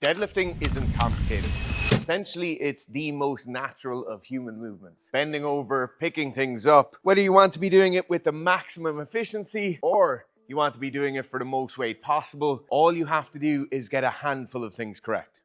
Deadlifting isn't complicated. Essentially, it's the most natural of human movements. Bending over, picking things up, whether you want to be doing it with the maximum efficiency or you want to be doing it for the most weight possible, all you have to do is get a handful of things correct.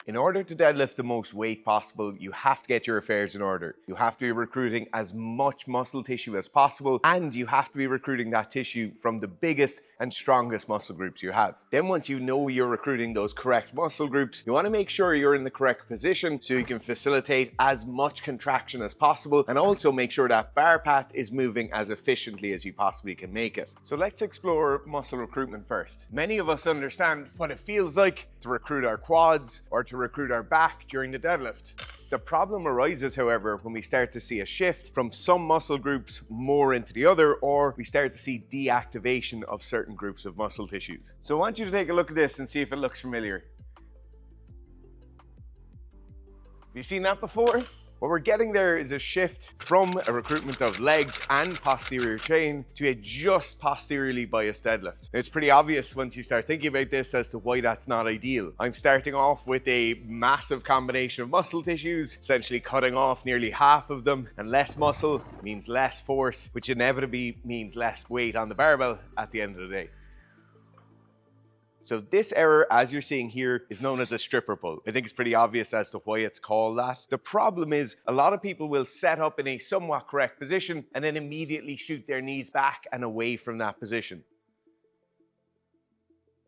In order to deadlift the most weight possible, you have to get your affairs in order. You have to be recruiting as much muscle tissue as possible, and you have to be recruiting that tissue from the biggest and strongest muscle groups you have. Then once you know you're recruiting those correct muscle groups, you want to make sure you're in the correct position so you can facilitate as much contraction as possible, and also make sure that bar path is moving as efficiently as you possibly can make it. So let's explore muscle recruitment first. Many of us understand what it feels like to recruit our quads or to recruit our back during the deadlift. The problem arises, however, when we start to see a shift from some muscle groups more into the other, or we start to see deactivation of certain groups of muscle tissues. So I want you to take a look at this and see if it looks familiar. Have you seen that before? What we're getting there is a shift from a recruitment of legs and posterior chain to a just posteriorly biased deadlift. Now, it's pretty obvious once you start thinking about this as to why that's not ideal. I'm starting off with a massive combination of muscle tissues, essentially cutting off nearly half of them, and less muscle means less force, which inevitably means less weight on the barbell at the end of the day. So this error, as you're seeing here, is known as a stripper pull. I think it's pretty obvious as to why it's called that. The problem is a lot of people will set up in a somewhat correct position and then immediately shoot their knees back and away from that position.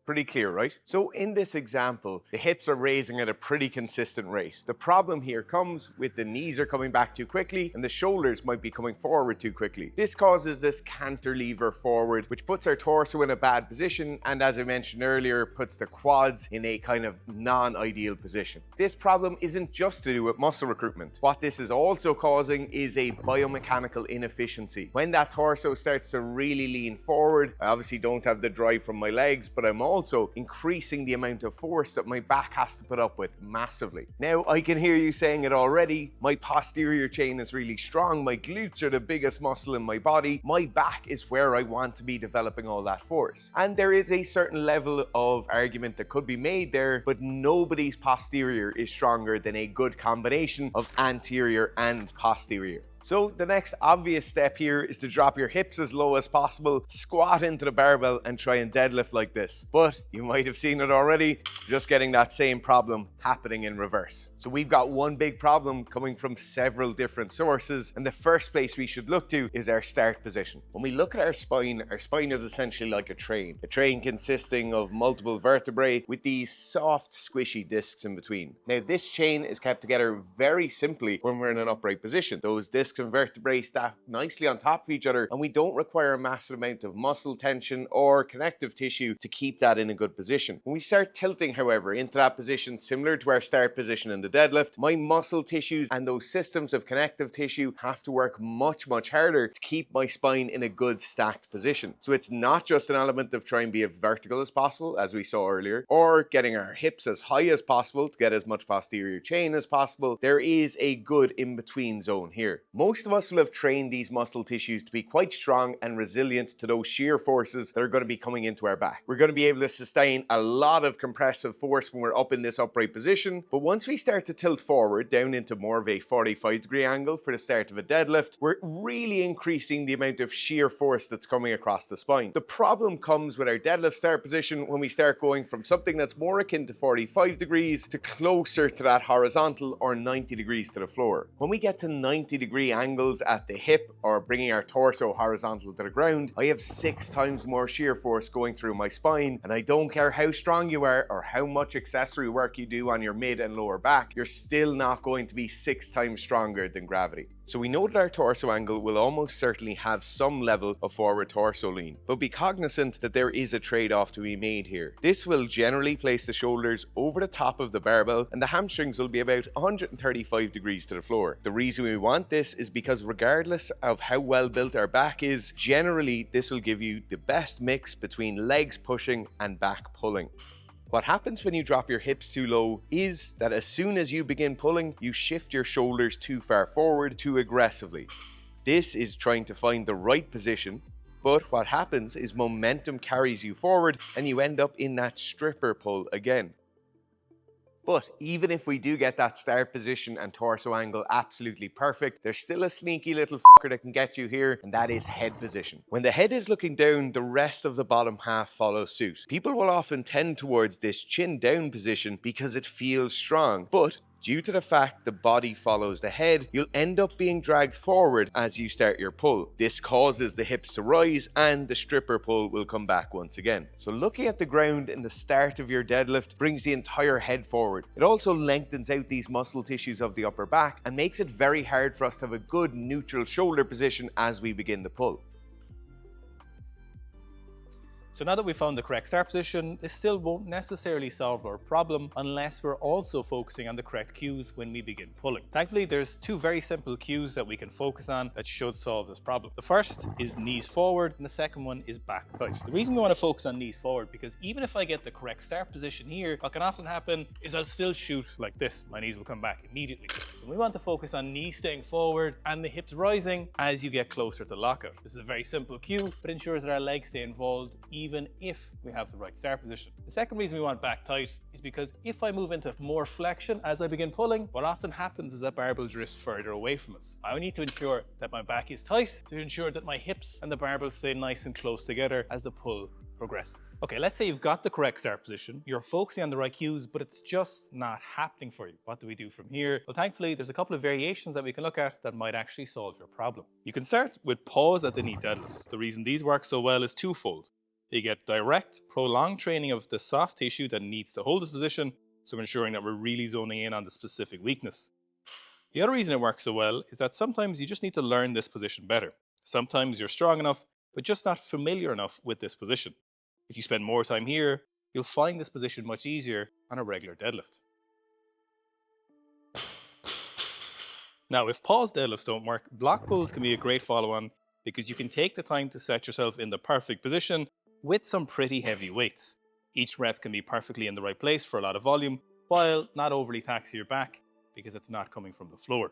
Pretty clear, right? So in this example, the hips are raising at a pretty consistent rate. The problem here comes with the knees are coming back too quickly and the shoulders might be coming forward too quickly. This causes this cantilever forward, which puts our torso in a bad position, and as I mentioned earlier, puts the quads in a kind of non-ideal position. This problem isn't just to do with muscle recruitment. What this is also causing is a biomechanical inefficiency. When that torso starts to really lean forward, I obviously don't have the drive from my legs, but I'm also increasing the amount of force that my back has to put up with massively. Now, I can hear you saying it already. My posterior chain is really strong. My glutes are the biggest muscle in my body. My back is where I want to be developing all that force. And there is a certain level of argument that could be made there, but nobody's posterior is stronger than a good combination of anterior and posterior. So the next obvious step here is to drop your hips as low as possible, squat into the barbell and try and deadlift like this. But you might have seen it already, just getting that same problem happening in reverse. So we've got one big problem coming from several different sources, and the first place we should look to is our start position. When we look at our spine is essentially like a train consisting of multiple vertebrae with these soft, squishy discs in between. Now, this chain is kept together very simply when we're in an upright position. Those discs and vertebrae stack nicely on top of each other, and we don't require a massive amount of muscle tension or connective tissue to keep that in a good position. When we start tilting, however, into that position similar to our start position in the deadlift, my muscle tissues and those systems of connective tissue have to work much harder to keep my spine in a good stacked position. So it's not just an element of trying to be as vertical as possible, as we saw earlier, or getting our hips as high as possible to get as much posterior chain as possible. There is a good in-between zone here. Most of us will have trained these muscle tissues to be quite strong and resilient to those shear forces that are going to be coming into our back. We're going to be able to sustain a lot of compressive force when we're up in this upright position, but once we start to tilt forward down into more of a 45-degree angle for the start of a deadlift, we're really increasing the amount of shear force that's coming across the spine. The problem comes with our deadlift start position when we start going from something that's more akin to 45 degrees to closer to that horizontal or 90 degrees to the floor. When we get to 90-degree angles at the hip or bringing our torso horizontal to the ground, I have 6 times more shear force going through my spine, and I don't care how strong you are or how much accessory work you do on your mid and lower back, you're still not going to be 6 times stronger than gravity. So we know that our torso angle will almost certainly have some level of forward torso lean, but be cognizant that there is a trade-off to be made here. This will generally place the shoulders over the top of the barbell and the hamstrings will be about 135 degrees to the floor. The reason we want this is because regardless of how well built our back is, generally this will give you the best mix between legs pushing and back pulling. What happens when you drop your hips too low is that as soon as you begin pulling, you shift your shoulders too far forward too aggressively. This is trying to find the right position But what happens is momentum carries you forward and you end up in that stripper pull again. But even if we do get that start position and torso angle absolutely perfect, there's still a sneaky little fucker that can get you here, and that is head position. When the head is looking down, the rest of the bottom half follows suit. People will often tend towards this chin down position because it feels strong, but due to the fact the body follows the head, you'll end up being dragged forward as you start your pull. This causes the hips to rise and the stripper pull will come back once again. So looking at the ground in the start of your deadlift brings the entire head forward. It also lengthens out these muscle tissues of the upper back and makes it very hard for us to have a good neutral shoulder position as we begin the pull. So now that we've found the correct start position, this still won't necessarily solve our problem unless we're also focusing on the correct cues when we begin pulling. Thankfully, there's two very simple cues that we can focus on that should solve this problem. The first is knees forward and the second one is back tight. The reason we want to focus on knees forward because even if I get the correct start position here, what can often happen is I'll still shoot like this. My knees will come back immediately. So we want to focus on knees staying forward and the hips rising as you get closer to lockout. This is a very simple cue, but ensures that our legs stay involved even if we have the right start position. The second reason we want back tight is because if I move into more flexion as I begin pulling, what often happens is that barbell drifts further away from us. I need to ensure that my back is tight to ensure that my hips and the barbell stay nice and close together as the pull progresses. Okay, let's say you've got the correct start position, you're focusing on the right cues, but it's just not happening for you. What do we do from here? Well, thankfully, there's a couple of variations that we can look at that might actually solve your problem. You can start with pause at the knee deadlifts. The reason these work so well is twofold. You get direct, prolonged training of the soft tissue that needs to hold this position, so ensuring that we're really zoning in on the specific weakness. The other reason it works so well is that sometimes you just need to learn this position better. Sometimes you're strong enough, but just not familiar enough with this position. If you spend more time here, you'll find this position much easier on a regular deadlift. Now, if pause deadlifts don't work, block pulls can be a great follow-on because you can take the time to set yourself in the perfect position with some pretty heavy weights. Each rep can be perfectly in the right place for a lot of volume, while not overly taxing your back because it's not coming from the floor.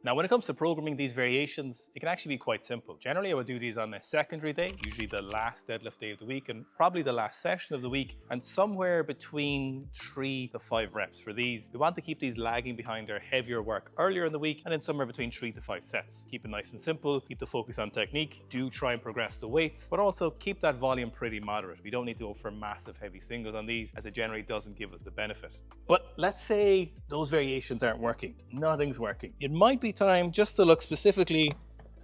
Now, when it comes to programming these variations, it can actually be quite simple. Generally, I would do these on a secondary day, usually the last deadlift day of the week and probably the last session of the week, and somewhere between 3 to 5 reps for these. We want to keep these lagging behind our heavier work earlier in the week, and then somewhere between 3 to 5 sets. Keep it nice and simple, keep the focus on technique, do try and progress the weights, but also keep that volume pretty moderate. We don't need to go for massive heavy singles on these, as it generally doesn't give us the benefit. But let's say those variations aren't working. Nothing's working. It might be time just to look specifically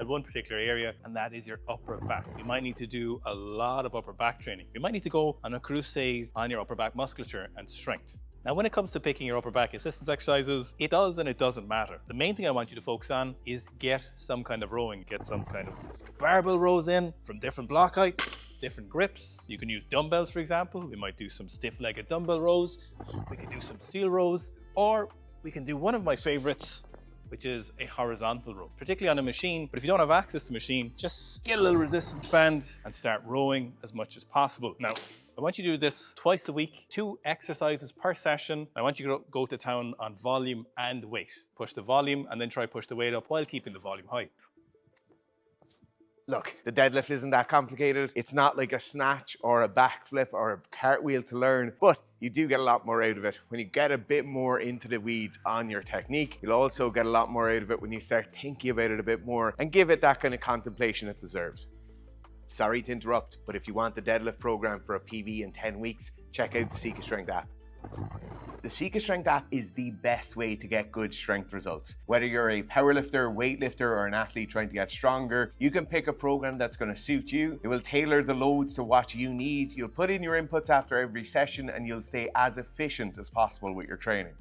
at one particular area, and that is your upper back. You might need to do a lot of upper back training. You might need to go on a crusade on your upper back musculature and strength. Now, when it comes to picking your upper back assistance exercises, it does and it doesn't matter. The main thing I want you to focus on is get some kind of rowing, get some kind of barbell rows in from different block heights, different grips. You can use dumbbells, for example. We might do some stiff-legged dumbbell rows. We can do some seal rows, or we can do one of my favorites, which is a horizontal row, particularly on a machine. But if you don't have access to a machine, just get a little resistance band and start rowing as much as possible. Now, I want you to do this twice a week, 2 exercises per session. I want you to go to town on volume and weight. Push the volume and then try push the weight up while keeping the volume high. Look, the deadlift isn't that complicated. It's not like a snatch or a backflip or a cartwheel to learn, but you do get a lot more out of it when you get a bit more into the weeds on your technique. You'll also get a lot more out of it when you start thinking about it a bit more and give it that kind of contemplation it deserves. Sorry to interrupt, but if you want the deadlift program for a PB in 10 weeks, check out the Seek a Strength app. The Seek a Strength app is the best way to get good strength results. Whether you're a powerlifter, weightlifter, or an athlete trying to get stronger, you can pick a program that's going to suit you. It will tailor the loads to what you need. You'll put in your inputs after every session and you'll stay as efficient as possible with your training.